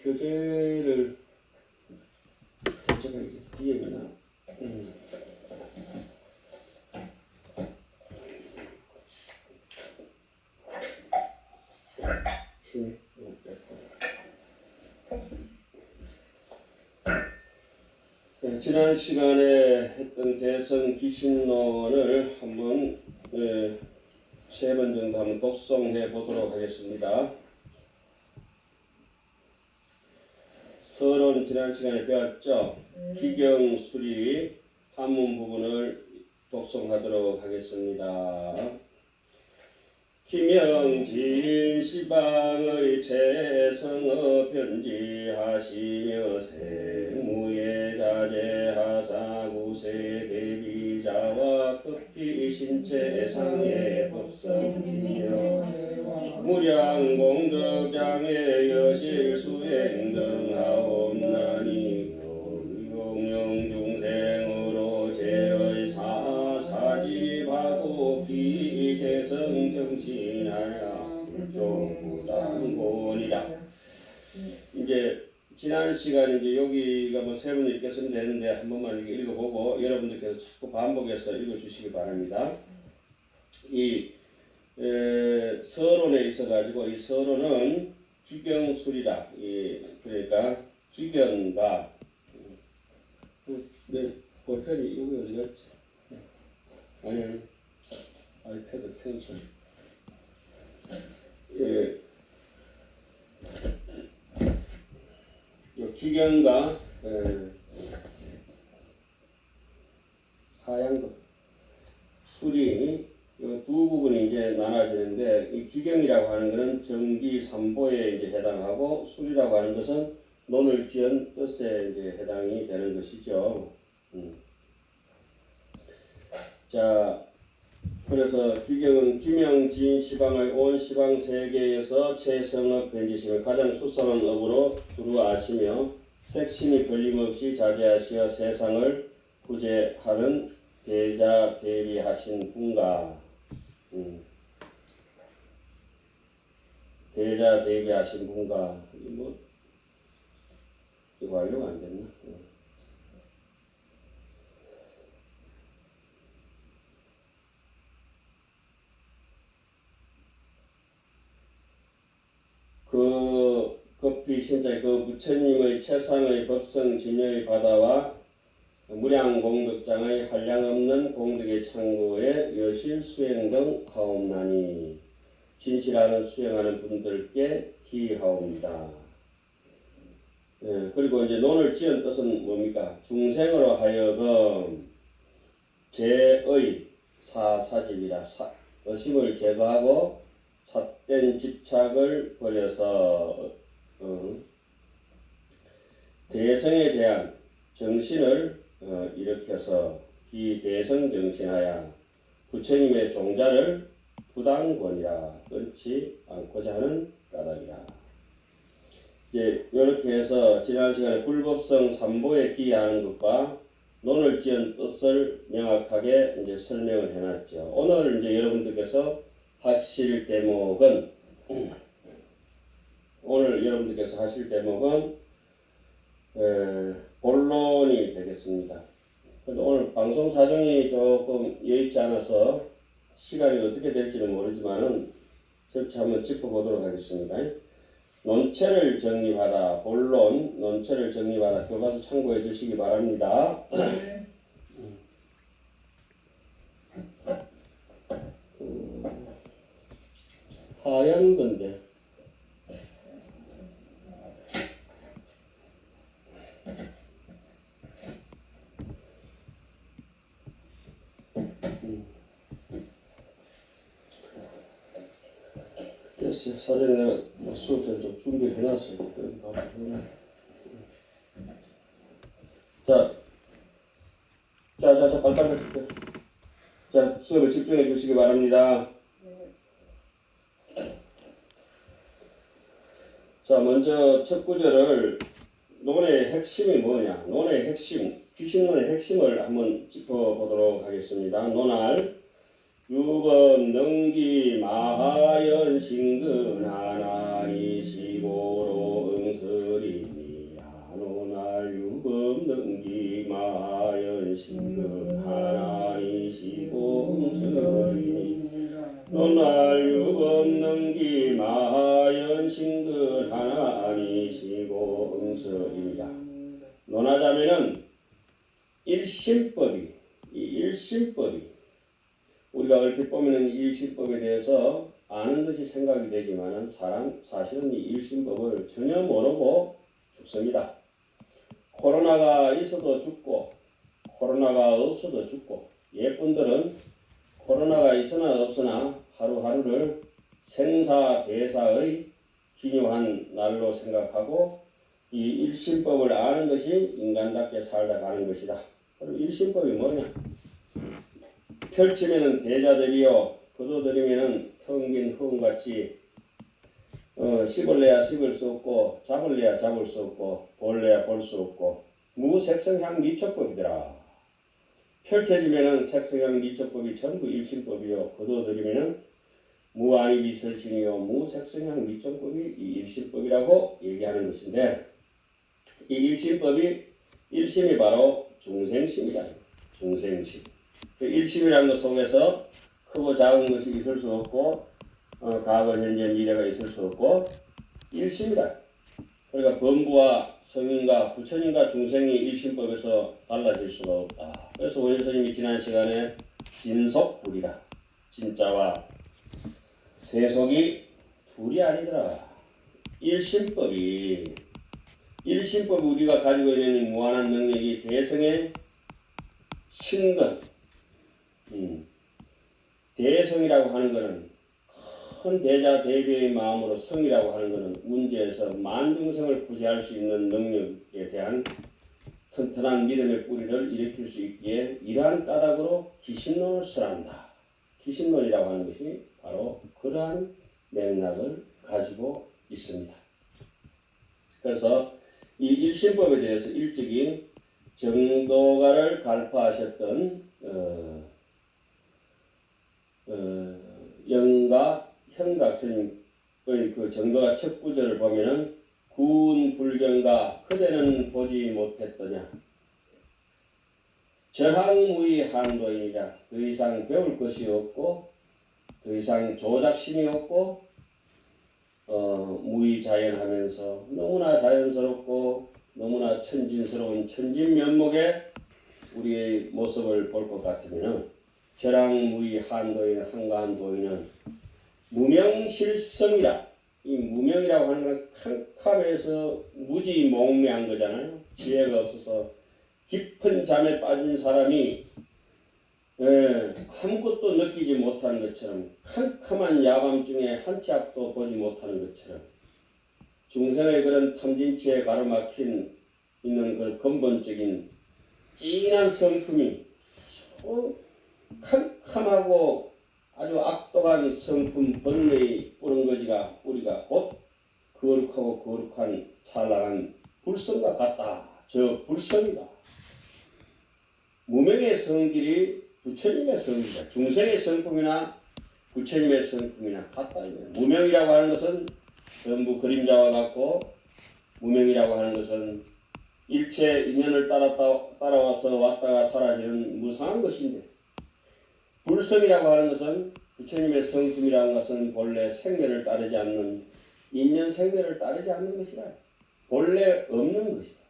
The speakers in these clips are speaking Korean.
교재를 제가 뒤에 있나? 지난 시간에 했던 대성 기신론을 한번 세 번 정도 한번 독송해 보도록 하겠습니다. 서론 지난 시간에 배웠죠? 기경 수리 한문 부분을 독송하도록 하겠습니다. 기명진 시방의 재성어 편지하시며 세무에 자제하사 구세 대비자와 급히 신체상의 법성지며 무량공덕장의 여실수행 등하옵나니 용영중생으로 제의 사사집하고 기대성 정신하야 불종부단본이라. 이제 지난 시간에 이제 여기가 뭐 세 번 읽겠으면 되는데 한 번만 읽어보고 여러분들께서 자꾸 반복해서 읽어주시기 바랍니다. 이 서론에 있어가지고 이 서론은 기경술이라. 그러니까 기경과 내 볼펜이 여기 어디 갔지? 아니 아이패드 펜슬. 기경과 하얀 거 술이 이 두 부분이 이제 나눠지는데, 이 기경이라고 하는 것은 정기 삼보에 이제 해당하고 술이라고 하는 것은 논을 지은 뜻에 이제 해당이 되는 것이죠. 자, 그래서 기경은 기명진 시방의 온 시방 세계에서 최성업 변지심을 가장 수상한 업으로 두루아시며 색심이 걸림없이 자제하시어 세상을 구제하는 대자 대비하신 분가. 대자 대비하신 분가. 뭐 이거 완료가 안 됐나? 급히 진짜 그 부처님의 최상의 법성 진여의 바다와 무량공덕장의 한량없는 공덕의 창고에 여실 수행 등 하옵나니 진실하는 수행하는 분들께 기하옵니다. 그리고 이제 논을 지은 뜻은 뭡니까? 중생으로 하여금 제의 사사집이라. 의심을 제거하고 삿된 집착을 버려서 대성에 대한 정신을 일으켜서 기대성 정신하야 부처님의 종자를 부당권이라 끊지 않고자 하는 까닭이라. 이제 이렇게 해서 지난 시간에 불법성 삼보에 기하는 것과 논을 지은 뜻을 명확하게 이제 설명을 해놨죠. 오늘 이제 여러분들께서 하실 대목은 본론이 되겠습니다. 그런데 오늘 방송 사정이 조금 여의치 않아서 시간이 어떻게 될지는 모르지만은 전체 한번 짚어보도록 하겠습니다. 논체를 정립하다. 본론 논체를 정립하다. 교과서 참고해 주시기 바랍니다. 하얀 건데. 됐어요. 사전에 내가 수업을 좀 준비해놨어요. 자, 빨리빨리. 자, 수업에 집중해 주시기 바랍니다. 자, 먼저 첫 구절을 논의 핵심이 뭐냐? 논의 핵심, 귀신론의 핵심을 한번 짚어보도록 하겠습니다. 논할 유법 능기 마하연 신근 하나니 시고로 응설이 마연신근 하나니시고 응설이니 논할육 없는 기 마연신근 하나니시고 응설이니라. 논하자면은 일신법이 이 일신법이 우리가 얼핏 보면은 일신법에 대해서 아는 듯이 생각이 되지만은 사실은 이 일신법을 전혀 모르고 죽습니다. 코로나가 있어도 죽고 코로나가 없어도 죽고 옛분들은 코로나가 있으나 없으나 하루하루를 생사대사의 기묘한 날로 생각하고 이 일신법을 아는 것이 인간답게 살다 가는 것이다. 그럼 일신법이 뭐냐? 펼치면은 대자들이요, 거둬들이면은 텅 빈 허운같이 씹을래야 씹을 수 없고 잡을래야 잡을 수 없고 볼래야 볼 수 없고 무색성향 미처법이더라. 펼쳐지면은 색성향 미처법이 전부 일신법이요, 거둬들이면은 무아니비설신이요 무색성향 미처법이 이 일신법이라고 얘기하는 것인데, 이 일신법이 일심이 바로 중생심이다. 중생심. 그 일심이라는 것 속에서 크고 작은 것이 있을 수 없고 과거, 현재, 미래가 있을 수 없고 일심이다. 그러니까 범부와 성인과 부처님과 중생이 일심법에서 달라질 수가 없다. 그래서 원효 스님이 지난 시간에 진속불이라, 진짜와 세속이 둘이 아니더라. 일심법이 우리가 가지고 있는 무한한 능력이 대성의 신근, 대성이라고 하는 것은 큰 대자 대비의 마음으로 성이라고 하는 것은 운제에서 만중생을 구제할 수 있는 능력에 대한 튼튼한 믿음의 뿌리를 일으킬 수 있기에 이러한 까닭으로 기신론을 설한다. 기신론이라고 하는 것이 바로 그러한 맥락을 가지고 있습니다. 그래서 이 일신법에 대해서 일찍이 정도가를 갈파하셨던 영가 현각 스님의 그 정도가 첫 구절을 보면은 구운 불경가 그대는 보지 못했더냐, 저항무의 한도이니라. 더 이상 배울 것이 없고 더 이상 조작심이 없고 무의자연하면서 너무나 자연스럽고 너무나 천진스러운 천진면목의 우리의 모습을 볼 것 같으면은 저랑무의 한도인 한가한도인은 무명실성이라. 이 무명이라고 하는 건 캄캄해서 무지몽매한 거잖아요. 지혜가 없어서 깊은 잠에 빠진 사람이 아무것도 느끼지 못하는 것처럼, 캄캄한 야밤중에 한 치 앞도 보지 못하는 것처럼 중생의 그런 탐진치에 가로막힌 있는 그 근본적인 진한 성품이 캄캄하고 아주 악독한 성품 번뇌의 뿌리가 곧 거룩하고 거룩한 찬란한 불성과 같다. 저 불성이다. 무명의 성질이 부처님의 성질이다. 중생의 성품이나 부처님의 성품이나 같다. 무명이라고 하는 것은 전부 그림자와 같고, 무명이라고 하는 것은 일체 인연을 따라와서 왔다가 사라지는 무상한 것인데, 불성이라고 하는 것은 부처님의 성품이라는 것은 본래 생멸을 따르지 않는, 인연 생멸을 따르지 않는 것이라. 본래 없는 것이다.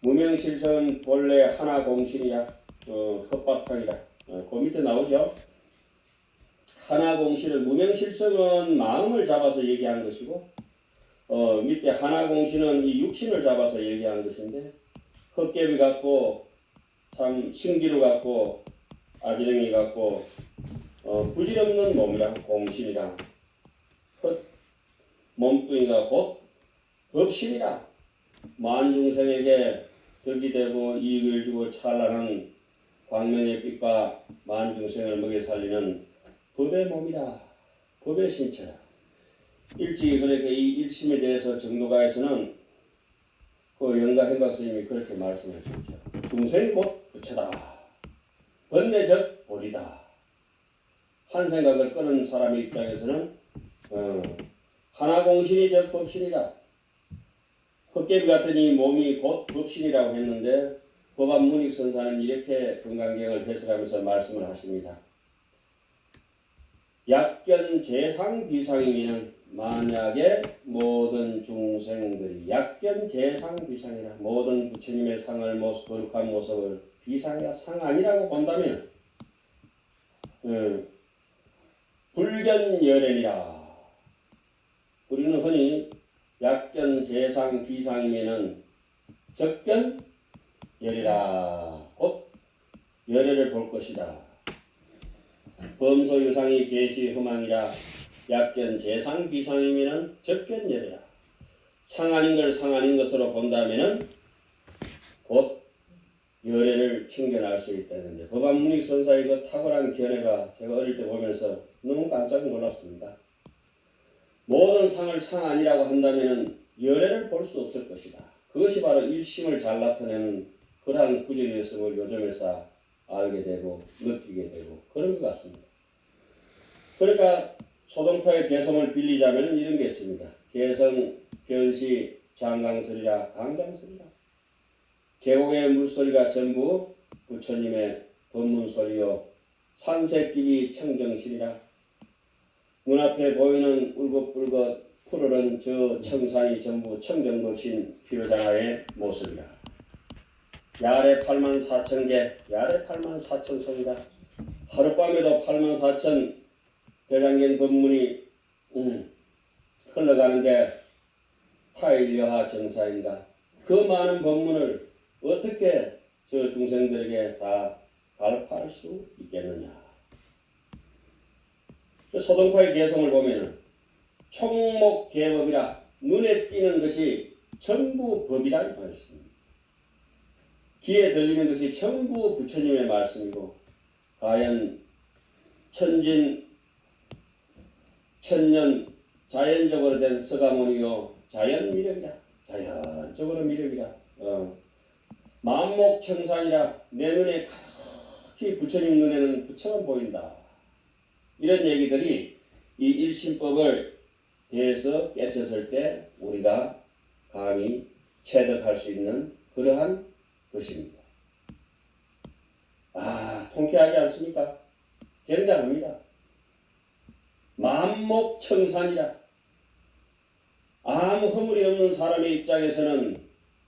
무명실성은 본래 하나 공실이야. 헛바탕이라. 그 밑에 나오죠. 하나 공실은, 무명실성은 마음을 잡아서 얘기한 것이고, 밑에 하나 공실은 이 육신을 잡아서 얘기한 것인데, 헛개비 같고 참 신기루 같고 아지랭이 같고 부질없는 몸이라 공신이라. 헛 몸뚱이가 곧 법신이라. 만중생에게 덕이 되고 이익을 주고 찬란한 광명의 빛과 만중생을 먹여 살리는 법의 몸이라. 법의 신체라. 일찍이 그렇게 이 일심에 대해서 정도가에서는 그 영가 현각 스님이 그렇게 말씀하셨죠. 중생이 곧 부처다. 번뇌적 본이다. 한 생각을 끄는 사람의 입장에서는 하나 공신이 적 법신이라. 헛개비 같은 이 몸이 곧 법신이라고 했는데, 법안문익 선사는 이렇게 금강경을 해석하면서 말씀을 하십니다. 약견 재상 비상이면 만약에 모든 중생들이 약견 재상 비상이라 모든 부처님의 상을 모습 거룩한 모습을 비상이라 상 아니라고 본다면 불견열애니라. 우리는 흔히 약견 재상 비상이면은 적견 열애라 곧 열애를 볼 것이다. 범소 유상이 계시 흠망이라 약견 재상 비상이면은 적견 열애라. 상 아닌 걸 상 아닌 것으로 본다면은 곧 열애를 챙겨날 수 있다는데 법안문익 선사의 그 탁월한 견해가 제가 어릴 때 보면서 너무 깜짝 놀랐습니다. 모든 상을 상 아니라고 한다면은 열애를 볼 수 없을 것이다. 그것이 바로 일심을 잘 나타내는 그러한 구절이었음을 요즘에서 알게 되고 느끼게 되고 그런 것 같습니다. 그러니까 초동파의 개성을 빌리자면 이런 게 있습니다. 개성, 변시, 장강설이라 강장설이라. 계곡의 물소리가 전부 부처님의 법문소리요. 산새끼리 청정실이라. 눈앞에 보이는 울긋불긋 푸르른 저 청산이 전부 청정법신 비로자나의 모습이라. 야래 84,000개, 야래 84,000성이다. 하룻밤에도 84,000 대장경 법문이 흘러가는데 타일여하 정사인가. 그 많은 법문을 어떻게 저 중생들에게 다 갈파할 수 있겠느냐. 소동파의 개성을 보면은 총목개법이라 눈에 띄는 것이 전부 법이라 이 말씀입니다. 귀에 들리는 것이 전부 부처님의 말씀이고 과연 천년 자연적으로 된 서가모니요 자연미력이라 자연적으로 미력이라 만목청산이라 내 눈에 가득히 부처님 눈에는 부처만 보인다. 이런 얘기들이 이 일심법을 대해서 깨쳤을 때 우리가 감히 체득할 수 있는 그러한 것입니다. 통쾌하지 않습니까? 굉장합니다. 만목청산이라 아무 허물이 없는 사람의 입장에서는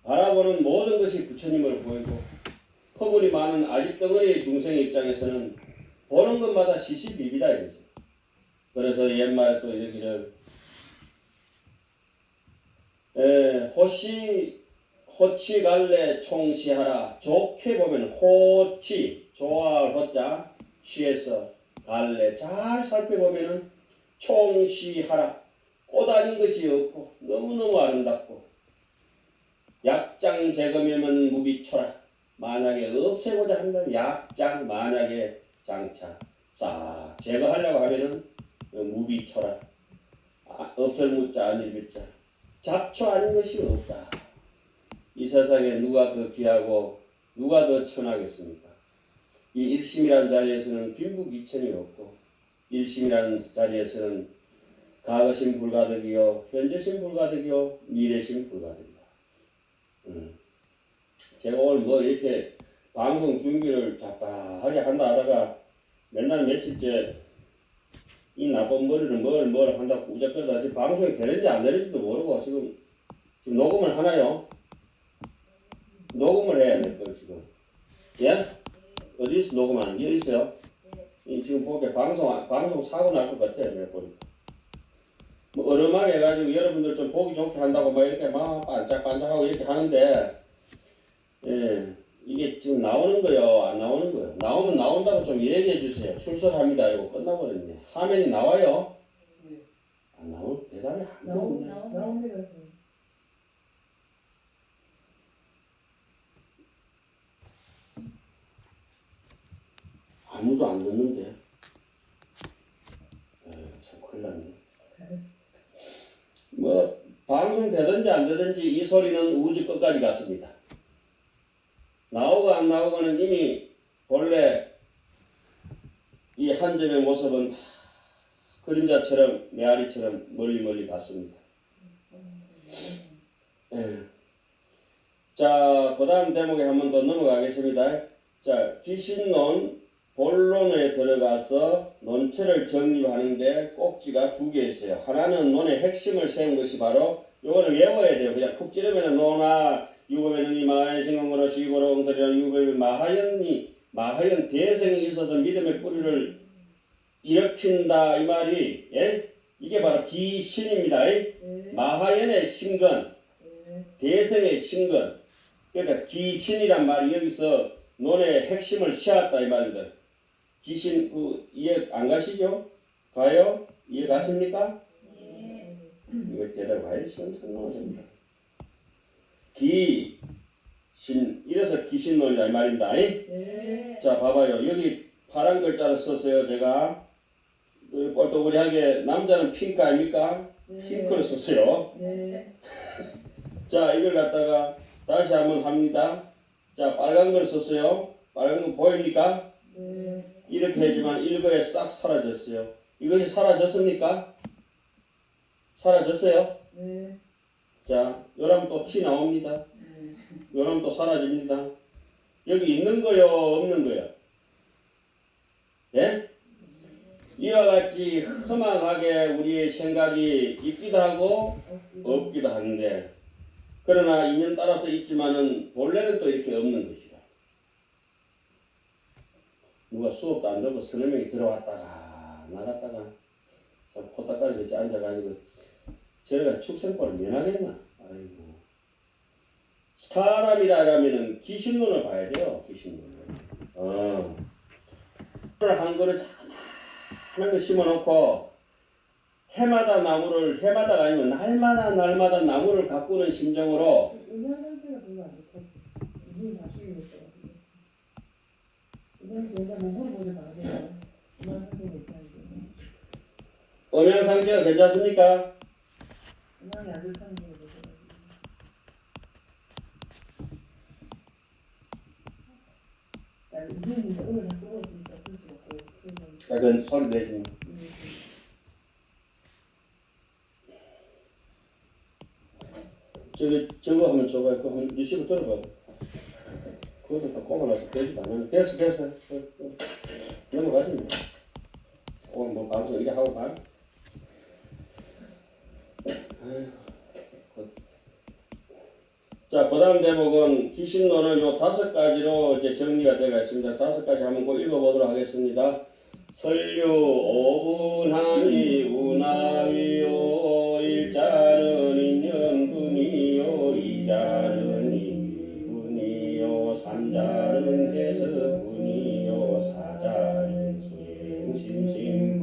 바라보는 모든 것이 부처님을 보이고 허물이 많은 아집덩어리의 중생의 입장에서는 보는 것마다 시시비비다 이거죠. 그래서 옛말에 또 이러기를 호치 갈래 총시하라. 좋게 보면 호치 좋아할 호자 취해서 갈래 잘 살펴보면은 총시하라. 꽃 아닌 것이 없고 너무너무 아름답고 약장 제거면은 무비초라. 만약에 없애고자 한다면 약장 만약에 장차 싹 제거하려고 하면은 무비초라. 없을 무자 아닐 비자. 잡초 아닌 것이 없다. 이 세상에 누가 더 귀하고 누가 더 천하겠습니까? 이 일심이라는 자리에서는 빈부귀천이 없고 일심이라는 자리에서는 과거심 불가득이요 현재심 불가득이요 미래심 불가득이다. 제가 오늘 뭐 이렇게 방송 준비를 잡다하게 한다 하다가 맨날 며칠째 이 나쁜 머리를 뭘 한다고 우적거리다 지금 방송이 되는지 안 되는지도 모르고 지금 녹음을 하나요? 녹음을 해야 될 걸 지금. 예? 어디서 녹음하는 게 있어요? 지금 보니까 방송 사고 날 것 같아요. 내가 보니까. 뭐 어름하게 해가지고 여러분들 좀 보기 좋게 한다고 막 이렇게 막 반짝반짝하고 이렇게 하는데 이게 지금 나오는 거요? 안 나오는 거요? 나오면 나온다고 좀 얘기해 주세요. 출석합니다. 이거 끝나버렸네. 화면이 나와요? 안 나오는 대단히 안 나오네. 나옵니다. 아무도 안 듣는데. 참 큰일 났네. 뭐 방송 되든지 안 되든지 이 소리는 우주 끝까지 갔습니다. 나오고 안 나오고는 이미 본래 이 한 점의 모습은 다 그림자처럼 메아리처럼 멀리 갔습니다. 자, 그 다음 대목에 한 번 더 넘어가겠습니다. 자, 귀신론 본론에 들어가서 논체를 정립하는데 꼭지가 두 개 있어요. 하나는 논의 핵심을 세운 것이 바로 요거는 외워야 돼요. 그냥 푹 찌르면 논아 유고면은 이 마하의 신공으로 시고로 응설이라는 유고면 마하연 대성이 있어서 믿음의 뿌리를 일으킨다 이 말이 예? 이게 바로 귀신입니다. 마하연의 신근 대성의 신근 그러니까 귀신이란 말이 여기서 논의 핵심을 씌웠다 이 말입니다. 귀신 이해 안 가시죠? 가요? 이해 가십니까? 네. 이거 제대로 가야 시원찮습니다. 귀신 이래서 귀신론이다 이 말입니다. 네. 자 봐봐요. 여기 파란 글자를 썼어요. 제가 꼴또구리하게 남자는 핑크 아닙니까? 핑크를 썼어요. 네. 자 이걸 갖다가 다시 한번 합니다. 자 빨간 걸 썼어요. 빨간 거 보입니까? 네. 이렇게 하지만 일거에 싹 사라졌어요. 이것이 사라졌습니까? 사라졌어요? 네. 자 요러면 또 티 나옵니다. 요러면 또 사라집니다. 여기 있는 거요 없는 거요? 예? 이와 같이 험악하게 우리의 생각이 있기도 하고 없기도 한데 그러나 인연 따라서 있지만은 본래는 또 이렇게 없는 것이다. 누가 수업도 안 들고 서너 명이 들어왔다가 나갔다가 참 코딱가리 같이 앉아가지고 저래가 축생포를 면하겠나? 아이고 사람이라면은 귀신론을 봐야 돼요. 귀신론을. 한 그릇 자그마한 거 심어놓고 해마다가 아니고 날마다 나무를 가꾸는 심정으로 음악 상태가 별로 안 좋고 눈이 나중에 있어요. 음악 내가 몸을 보지 마세요. 음악 상태가 있어야지. 음양 상태가 괜찮습니까? 음악이 안 좋다는 게 보세요. 눈이 진짜 오늘 다 끄었으니까 그럴 수 없고 그래서 그건 소리 내지 마. 저거 하면 줘봐요. 그거 한 20분 들어봐. 그것도 다 꼽아놔서 되지도 않아. 됐어. 넘어가지 뭐. 오늘 뭐 방송 이래 하고 가. 자, 그 다음 대목은 귀신론은 요 5가지로 이제 정리가 되어 있습니다. 5가지 한번 꼭 읽어보도록 하겠습니다. 설유 오분하니 우나위요 일자는 인연분이요 이자는 이분이요 삼자는 해석분이요 사자는 수행신심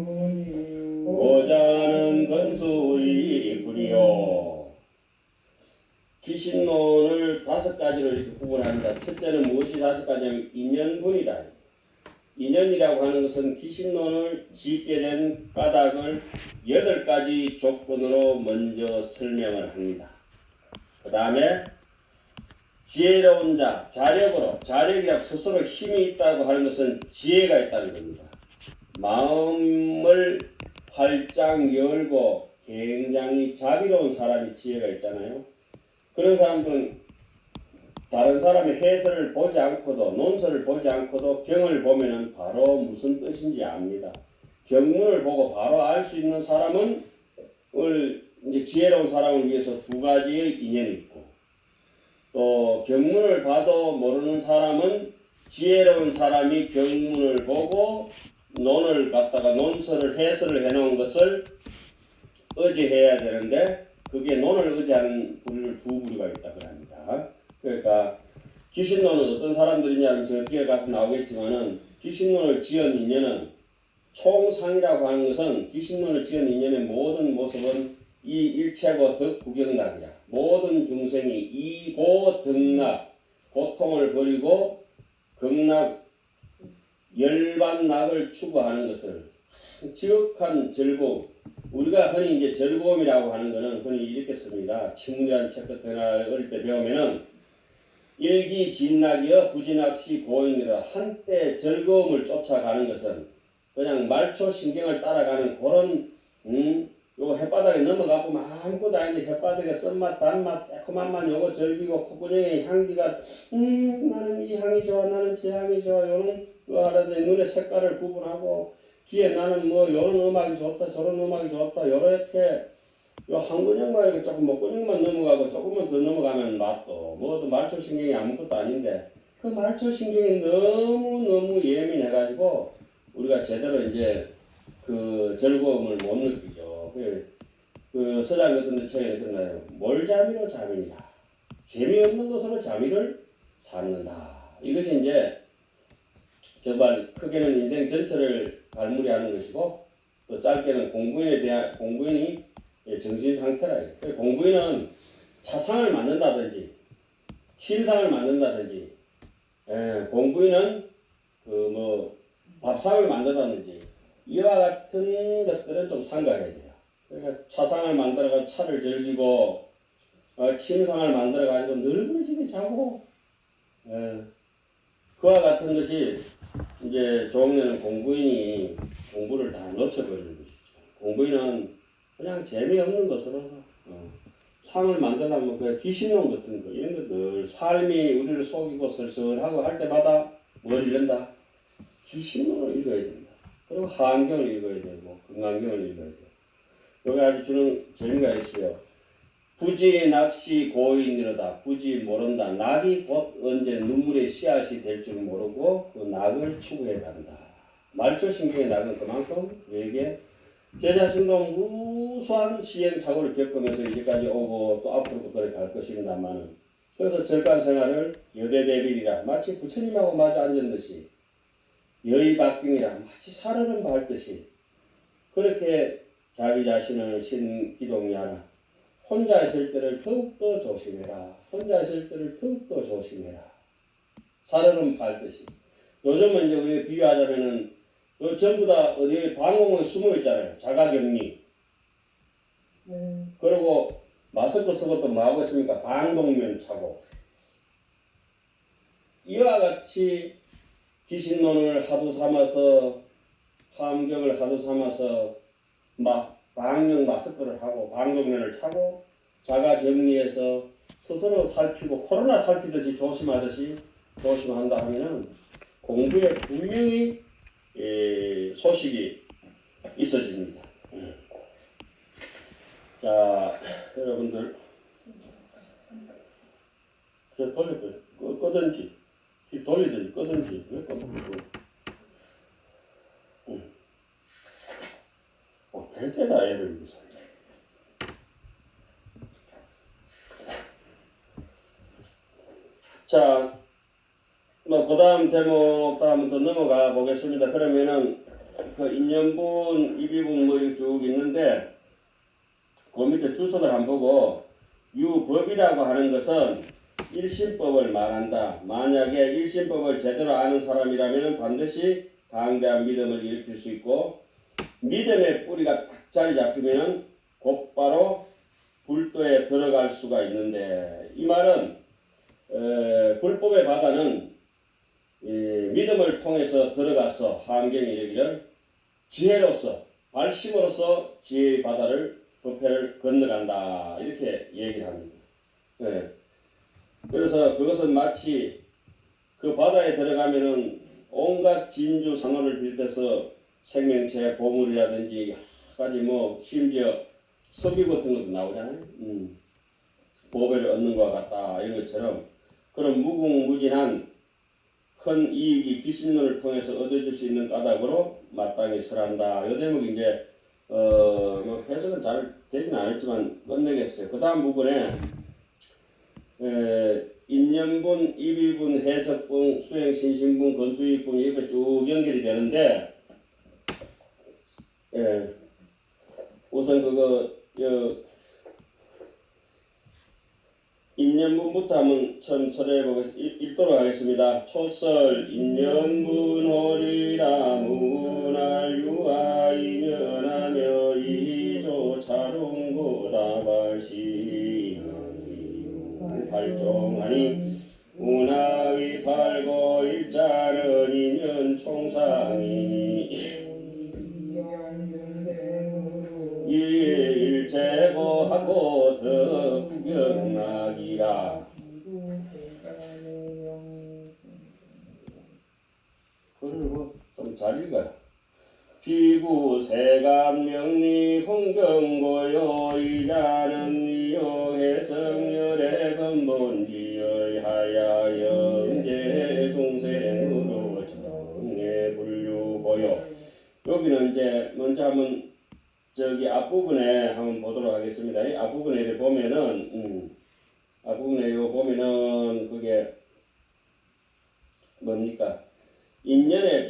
오자는 건수일이구리요. 귀신론을 5가지로 이렇게 구분합니다. 첫째는 무엇이 5가지냐면 인연분이다. 인연이라고 하는 것은 귀신론을 짓게 된 까닭을 8가지 조건으로 먼저 설명을 합니다. 그 다음에 지혜로운 자, 자력이라고 스스로 힘이 있다고 하는 것은 지혜가 있다는 겁니다. 마음을 활짝 열고 굉장히 자비로운 사람이 지혜가 있잖아요. 그런 사람들은 다른 사람의 해설을 보지 않고도 논설을 보지 않고도 경을 보면은 바로 무슨 뜻인지 압니다. 경문을 보고 바로 알 수 있는 사람은 이제 지혜로운 사람을 위해서 2가지의 인연이 있고 또 경문을 봐도 모르는 사람은 지혜로운 사람이 경문을 보고 논을 갖다가 논설을 해설을 해놓은 것을 의지해야 되는데 그게 논을 의지하는 부류를 2부류가 있다 그럽니다. 그러니까 귀신론은 어떤 사람들이냐면 저 뒤에 가서 나오겠지만은 귀신론을 지은 인연은 총상이라고 하는 것은 귀신론을 지은 인연의 모든 모습은 이 일체고 덕구경락이라 모든 중생이 이고덕락 고통을 버리고 극락 열반락을 추구하는 것을 지극한 즐거움 우리가 흔히 이제 즐거움이라고 하는 것은 흔히 이렇게 씁니다. 친문이라는 책 같은 걸 어릴 때 배우면은 일기진락이여 부진학시 고인이라 한때 즐거움을 쫓아가는 것은 그냥 말초 신경을 따라가는 그런 요거 햇바닥 혓바닥에 넘어가고 아무것도 아닌데 혓바닥에 쓴맛, 단맛, 새콤한 맛 요거 즐기고 콧구멍에 향기가 나는 이 향이 좋아, 나는 저 향이 좋아 요런 거 하라더니 눈의 색깔을 구분하고 귀에 나는 뭐 요런 음악이 좋다, 저런 음악이 좋다 요렇게 요 한 근육만 이렇게 조금 목 근육만 넘어가고 조금만 더 넘어가면 맛도 뭐도 말초신경이 아무것도 아닌데 그 말초신경이 너무 예민해가지고 우리가 제대로 이제 그 즐거움을 못 느끼죠. 그 서장 같은 데 책에 그러나요? 몰자미로 자민이다. 재미없는 것으로 자미를 삼는다. 이것이 이제 정말 크게는 인생 전체를 갈무리하는 것이고 또 짧게는 공부인이 정신 상태라. 공부인은 차상을 만든다든지 침상을 만든다든지 공부인은 그 뭐 밥상을 만든다든지 이와 같은 것들은 좀 삼가해야 돼요. 그러니까 차상을 만들어가 차를 즐기고 침상을 만들어가지고 널브러지게 자고 그와 같은 것이 이제 조금내는 공부인이 공부를 다 놓쳐버리는 것이죠. 공부인은 그냥 재미없는 것으로서 상을 만들려면 그 귀신놈 같은 거 이런 것들 삶이 우리를 속이고 설설하고 할 때마다 뭘 읽는다? 귀신론을 읽어야 된다. 그리고 하안경을 읽어야 되고 건강경을 읽어야 돼요. 여기 아주 주는 재미가 있어요. 부지 낚시 고인이로다. 부지 모른다. 낙이 곧 언제 눈물의 씨앗이 될 줄 모르고 그 낙을 추구해 간다. 말초신경의 낙은 그만큼 우리에게 제 자신도 무수한 시행착오를 겪으면서 이제까지 오고 또 앞으로도 그렇게 갈 것입니다만 그래서 절간 생활을 여대대비리라 마치 부처님하고 마주 앉은 듯이 여의박빙이라 마치 살얼음 밟듯이 그렇게 자기 자신을 신기동이하라. 혼자 있을 때를 더욱더 조심해라. 혼자 있을 때를 더욱더 조심해라. 살얼음 밟듯이. 요즘은 이제 우리 비유하자면은 전부 다 어디에 방공에 숨어 있잖아요. 자가격리. 그리고 마스크 쓰고 또 뭐하고 있습니까? 방독면 차고. 이와 같이 귀신론을 하도 삼아서 함경을 하도 삼아서 방역 마스크를 하고 방독면을 차고 자가격리해서 스스로 살피고 코로나 살피듯이 조심하듯이 조심한다 하면은 공부에 분명히 소식이 있어집니다. 자, 여러분들 그래 돌려봐요. 끄든지 뒤 돌리든지 끄든지 왜 끄든지 별때다 애들 무슨 자, 뭐 그 다음 대목 다음 더 넘어가 보겠습니다. 그러면은 그 인연분, 이비분 뭐 이렇게 쭉 있는데 그 밑에 주석을 한번 보고 유법이라고 하는 것은 일신법을 말한다. 만약에 일신법을 제대로 아는 사람이라면 반드시 강대한 믿음을 일으킬 수 있고 믿음의 뿌리가 딱 자리 잡히면 곧바로 불도에 들어갈 수가 있는데 이 말은 불법의 바다는 믿음을 통해서 들어가서 함경이 이르기를 지혜로서 발심으로서 지혜의 바다를 부패를 건너간다 이렇게 얘기를 합니다. 그래서 그것은 마치 그 바다에 들어가면은 온갖 진주 상어를 비롯해서 생명체 보물이라든지 여러 가지 뭐 심지어 석유 같은 것도 나오잖아요. 보배를 얻는 것과 같다 이런 것처럼 그런 무궁무진한 큰 이익이 귀신론을 통해서 얻어질 수 있는 까닭으로 마땅히 설한다. 이 대목이 이제 뭐 해석은 잘 되진 않았지만 끝내겠어요. 그 다음 부분에 인연분, 이비분, 해석분, 수행신신분, 건수익분 이렇게 쭉 연결이 되는데 우선 그거 인연분부터 한번 처음 읽도록 하겠습니다. 초설 인연분호리라 무날유아 인연하며 이조 차롱고다발시 발종하니 운하위 팔고 일자는 인연 총상이니 이일 제거하고 더 구경나기라. 그리고 좀 잘 읽어라. 비구 세간 명리 홍경고요 이자는 위요 해성열의 근본지열 하야 영재 중생으로 정해 불류고요. 여기는 이제 먼저 한번 저기 앞부분에 한번 보도록 하겠습니다. 이 앞부분에 이렇게 보면은 앞부분에 요 보면은 그게 뭡니까? 인연의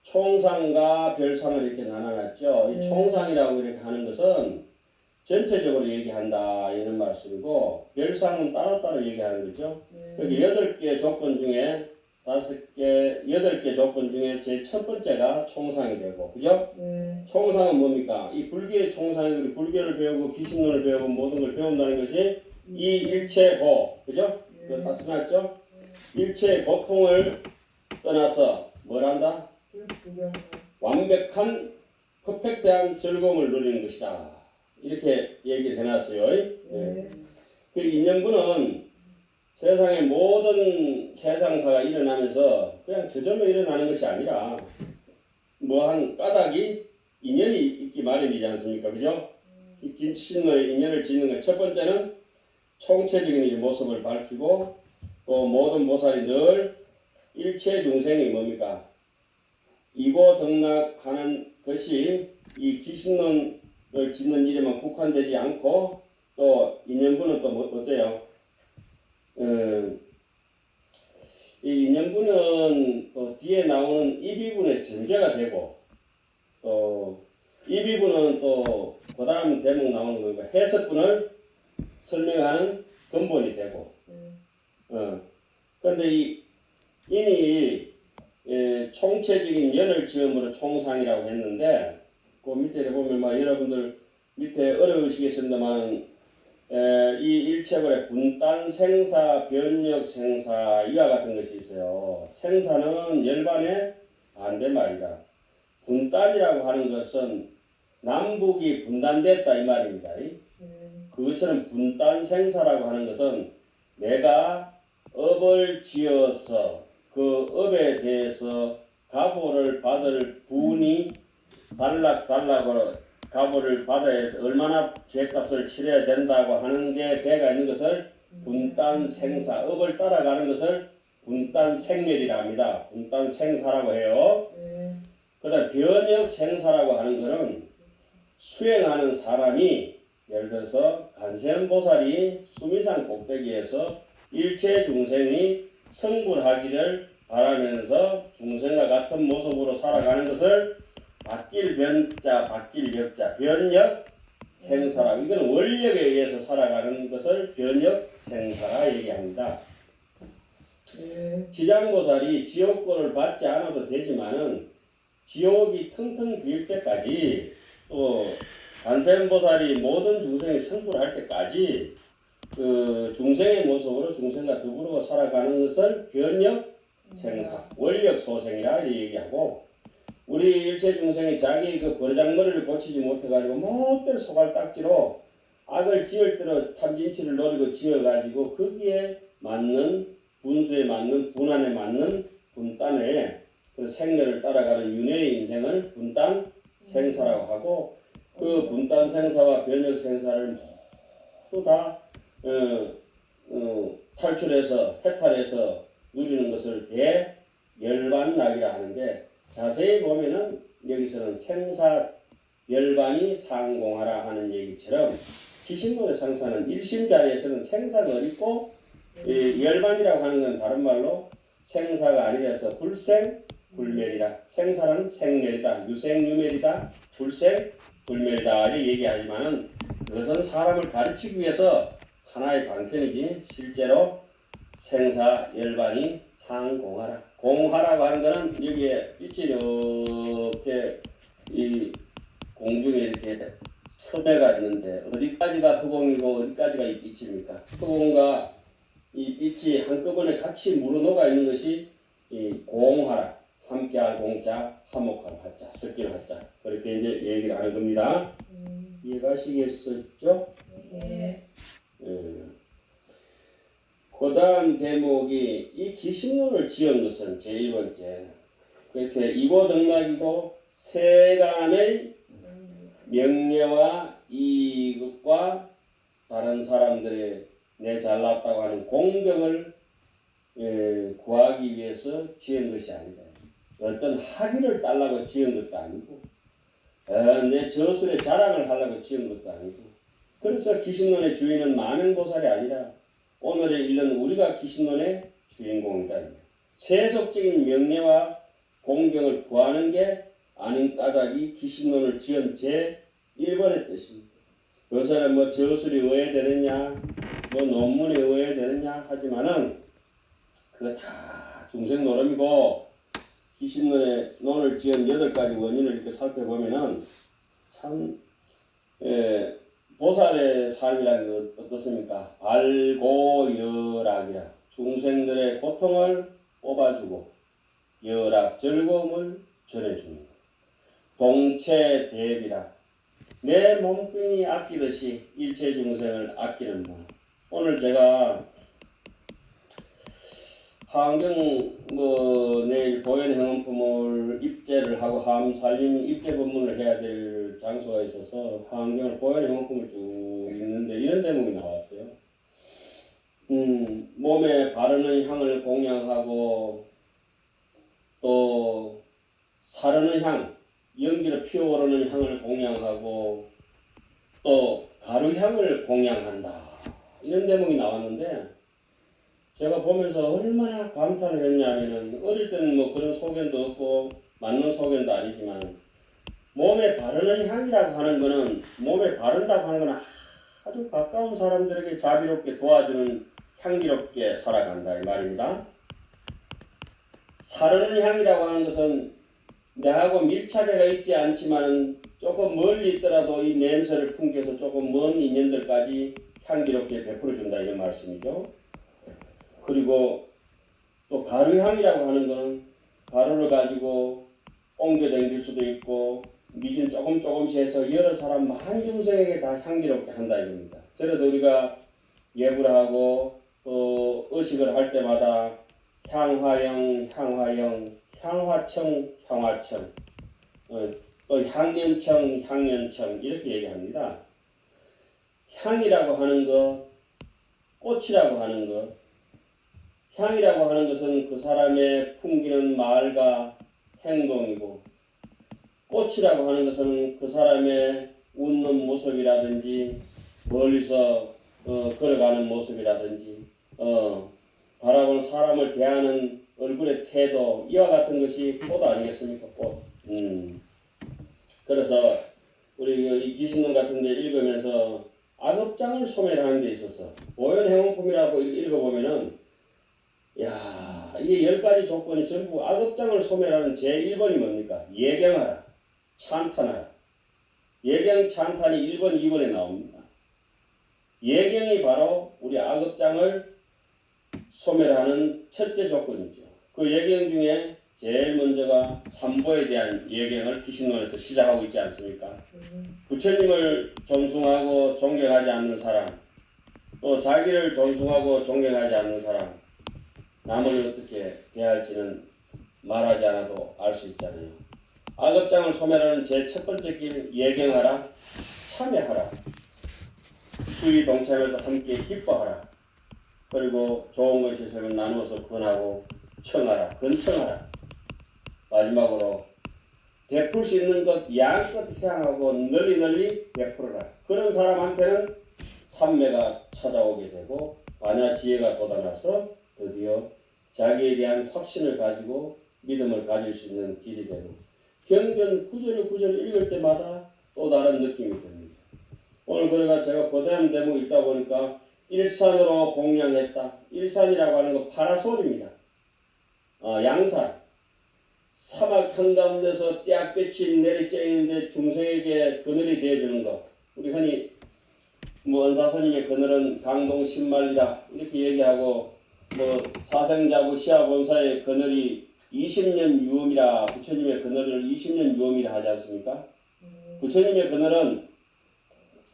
총상과 별상을 이렇게 나눠놨죠. 이 총상이라고 이렇게 하는 것은 전체적으로 얘기한다 이런 말씀이고, 별상은 따로따로 얘기하는 거죠. 여기 8개 조건 중에 8개 조건 중에 제 첫 번째가 총상이 되고, 그죠? 총상은 뭡니까? 이 불교의 총상이, 우리 불교를 배우고 기신론을 배우고 모든 걸 배운다는 것이 이 일체고, 그죠? 그거 딱 써놨죠? 일체의 고통을 떠나서 뭘 한다? 완벽한 퍼펙트한 즐거움을 누리는 것이다. 이렇게 얘기를 해놨어요. 그 인연부는 세상의 모든 세상사가 일어나면서 그냥 저절로 일어나는 것이 아니라 뭐 한 까닭이 인연이 있기 마련이지 않습니까? 그죠? 이 긴신의 인연을 짓는 것, 첫 번째는 총체적인 이 모습을 밝히고, 또 모든 보살이 늘 일체 중생이 뭡니까? 이고덕락하는 것이 이 기신론을 짓는 일에만 국한되지 않고, 또 인연부는 또 어때요? 이 인연부는 또 뒤에 나오는 이비분의 전제가 되고, 또 이비분은 또 그 다음 대목 나오는 거니까 해석분을 설명하는 근본이 되고, 그런데 이 인이 총체적인 연을 지음으로 총상이라고 했는데, 그 밑에 보면 막 여러분들 밑에 어려우시겠습니다만 이 일체벌의 분단 생사, 변력 생사 이와 같은 것이 있어요. 생사는 열반의 반대말이다. 분단이라고 하는 것은 남북이 분단됐다 이 말입니다. 그것처럼 분단 생사라고 하는 것은 내가 업을 지어서 그 업에 대해서 가보를 받을 분이 달락으로 가보를 받아야 얼마나 죄값을 치러야 된다고 하는 게 대가 있는 것을 분단 생사, 업을 따라가는 것을 분단 생멸이라 합니다. 분단 생사라고 해요. 그 다음 변역 생사라고 하는 것은 수행하는 사람이, 예를 들어서 간세음보살이 수미산 꼭대기에서 일체 중생이 성불하기를 바라면서 중생과 같은 모습으로 살아가는 것을 바뀔 변자, 바뀔 역자, 변역 생사라고, 이거는 원력에 의해서 살아가는 것을 변역 생사라 얘기합니다. 지장보살이 지옥고를 받지 않아도 되지만은 지옥이 텅텅 비일 때까지, 또 간세음보살이 모든 중생이 성불할 때까지 그 중생의 모습으로 중생과 더불어 살아가는 것을 변역 생사, 원력 소생이라 얘기하고, 우리 일체 중생이 자기 그 버르장머리를 고치지 못해가지고 못된 소갈딱지로 악을 지을 대로 탐진치를 노리고 지어가지고 거기에 맞는 분수에 맞는 분안에 맞는 분단에 그 생멸을 따라가는 윤회의 인생을 분단 생사라고 하고, 그 분단 생사와 변역 생사를 모두 다 탈출해서 해탈해서 누리는 것을 대열반락이라 하는데, 자세히 보면은 여기서는 생사 열반이 상공하라 하는 얘기처럼 기신론의 상사는 일심 자리에서는 생사가 어딨고, 열반이라고 하는 건 다른 말로 생사가 아니라서 불생 불멸이다. 생사는 생멸이다. 유생유멸이다. 불생 불멸이다. 이렇게 얘기하지만은 그것은 사람을 가르치기 위해서 하나의 방편이지, 실제로 생사 열반이 상공하라. 공하라고 하는 것은 여기에 빛이 이렇게 이 공중에 이렇게 섬해가 있는데 어디까지가 허공이고 어디까지가 이 빛입니까? 허공과 이 빛이 한꺼번에 같이 물어녹아 있는 것이 이 공하라. 함께할 공자, 화목할 화자, 섞일 화자, 그렇게 이제 얘기를 하는 겁니다. 이해가? 나가시겠었죠? 네. 그 다음 대목이 이 기신론을 지은 것은 제1번째 그렇게 이고등락이고 세간의 명예와 이익과 다른 사람들의 내 잘났다고 하는 공경을 구하기 위해서 지은 것이 아니다. 어떤 학위를 따려고 지은 것도 아니고 내 저술의 자랑을 하려고 지은 것도 아니고 그래서 기신론의 주인은 마명보살이 아니라 오늘에 이른 우리가 기신론의 주인공이다. 세속적인 명예와 공경을 구하는 게 아닌 까닭이 기신론을 지은 제1번의 뜻입니다. 요새는 뭐 저술이 의외되느냐 뭐 논문이 의외되느냐 하지만은 그거 다 중생 노름이고 기신론의 논을 지은 8가지 원인을 이렇게 살펴보면은 참 보살의 삶이라는 게 어떻습니까? 발고열악이라 중생들의 고통을 뽑아주고 열악 즐거움을 전해주는 것. 동체대비라 내 몸뚱이 아끼듯이 일체 중생을 아끼는 분. 오늘 제가 환경 내일 보현 행원품을 입제를 하고 함살림 입제 법문을 해야 될 장소가 있어서 환경을 보현 행원품을 쭉 읽는데 이런 대목이 나왔어요. 몸에 바르는 향을 공양하고 또 사르는 향, 연기로 피어오르는 향을 공양하고 또 가루향을 공양한다. 이런 대목이 나왔는데 제가 보면서 얼마나 감탄을 했냐면은 어릴 때는 뭐 그런 소견도 없고 맞는 소견도 아니지만 몸에 바르는 향이라고 하는 거는 몸에 바른다고 하는 거는 아주 가까운 사람들에게 자비롭게 도와주는 향기롭게 살아간다 이 말입니다. 사르는 향이라고 하는 것은 내하고 밀착해가 있지 않지만 조금 멀리 있더라도 이 냄새를 풍겨서 조금 먼 인연들까지 향기롭게 베풀어준다 이런 말씀이죠. 그리고 또 가루향이라고 하는 것은 가루를 가지고 옮겨 다닐 수도 있고 미진 조금씩 해서 여러 사람 만중생에게 다 향기롭게 한다 이겁니다. 그래서 우리가 예불을 하고 또 의식을 할 때마다 향화영, 향화청, 또 향연청 이렇게 얘기합니다. 향이라고 하는 것, 꽃이라고 하는 것, 향이라고 하는 것은 그 사람의 풍기는 말과 행동이고 꽃이라고 하는 것은 그 사람의 웃는 모습이라든지 멀리서 걸어가는 모습이라든지 바라보는 사람을 대하는 얼굴의 태도 이와 같은 것이 꽃 아니겠습니까? 꽃. 그래서 우리 이 기신론 같은 데 읽으면서 악업장을 소멸하는 데 있어서 보현행원품이라고 읽어보면은 야, 이게 10가지 조건이 전부 악업장을 소멸하는 제1번이 뭡니까? 예경하라, 찬탄하라. 예경, 찬탄이 1번, 2번에 나옵니다. 예경이 바로 우리 악업장을 소멸하는 첫째 조건이죠. 그 예경 중에 제일 먼저가 삼보에 대한 예경을 기신론에서 시작하고 있지 않습니까? 부처님을 존숭하고 존경하지 않는 사람, 또 자기를 존숭하고 존경하지 않는 사람, 남을 어떻게 대할지는 말하지 않아도 알 수 있잖아요. 악업장을 소멸하는 제 첫 번째 길 예경하라, 참여하라, 수위 동참해서 함께 기뻐하라, 그리고 좋은 것이 있으면 나누어서 권하고 청하라, 근청하라. 마지막으로 베풀 수 있는 것 양껏 향하고 널리 베풀어라. 그런 사람한테는 삼매가 찾아오게 되고 반야지혜가 돋아나서 드디어 자기에 대한 확신을 가지고 믿음을 가질 수 있는 길이 되고 경전 구절을 읽을 때마다 또 다른 느낌이 듭니다. 오늘 그래가 제가 거대한 대목 읽다 보니까 일산으로 공양했다. 일산이라고 하는 거 파라솔입니다. 양산. 사막 한가운데서 떼약볕이 내리쬐는데 중생에게 그늘이 되어주는 것. 우리 흔히 은사스님의 그늘은 강동 신말이라 이렇게 얘기하고 사생자부 시아본사의 그늘이 20년 유음이라 부처님의 그늘을 20년 유음이라 하지 않습니까? 부처님의 그늘은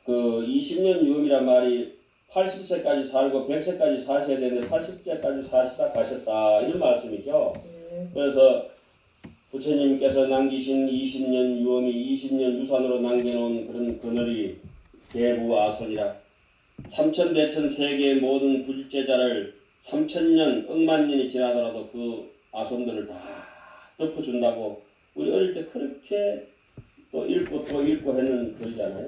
그 20년 유음이란 말이 80세까지 살고 100세까지 사셔야 되는데 80세까지 사시다 가셨다 이런 말씀이죠. 네. 그래서 부처님께서 남기신 20년 유음이 20년 유산으로 남겨놓은 그런 그늘이 대부아손이라 삼천대천 세계의 모든 불제자를 3000년 억만 년이 지나더라도 그 아손들을 다 덮어준다고 우리 어릴 때 그렇게 또 읽고 또 읽고 했는 글이잖아요.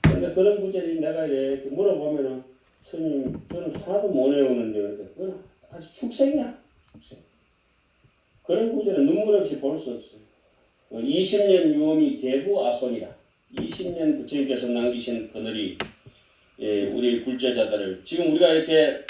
근데 그런 구절이 내가 이렇게 물어보면은 스님 저는 하나도 못 외우는데 그러니까 그건 아주 축생이야. 축생. 그런 구절은 눈물 없이 볼 수 없어요. 20년 유음이 개부아손이라 20년 부처님께서 남기신 그늘이 우리 불제자들을 지금 우리가 이렇게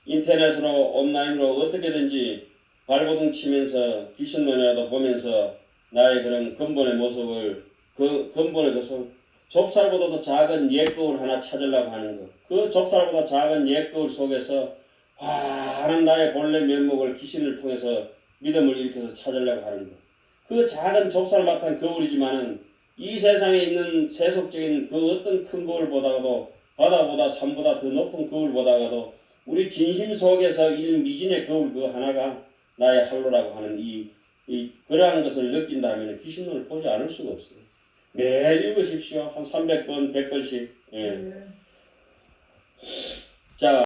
인터넷으로 온라인으로 어떻게든지 발버둥 치면서 귀신론이라도 보면서 나의 그런 근본의 모습을 그 근본의 것을 좁쌀보다도 작은 옛 거울 하나 찾으려고 하는 것. 그 좁쌀보다 작은 옛 거울 속에서 환한 나의 본래 면목을 귀신을 통해서 믿음을 일으켜서 찾으려고 하는 것. 그 작은 좁쌀만한 거울이지만은 이 세상에 있는 세속적인 그 어떤 큰 거울보다도 바다보다 산보다 더 높은 거울보다도 우리 진심 속에서 이 미진의 거울 그 하나가 나의 할로라고 하는 이 그러한 것을 느낀다면 귀신론을 보지 않을 수가 없어요. 매일 읽으십시오. 한 300번, 100번씩. 예. 네. 자.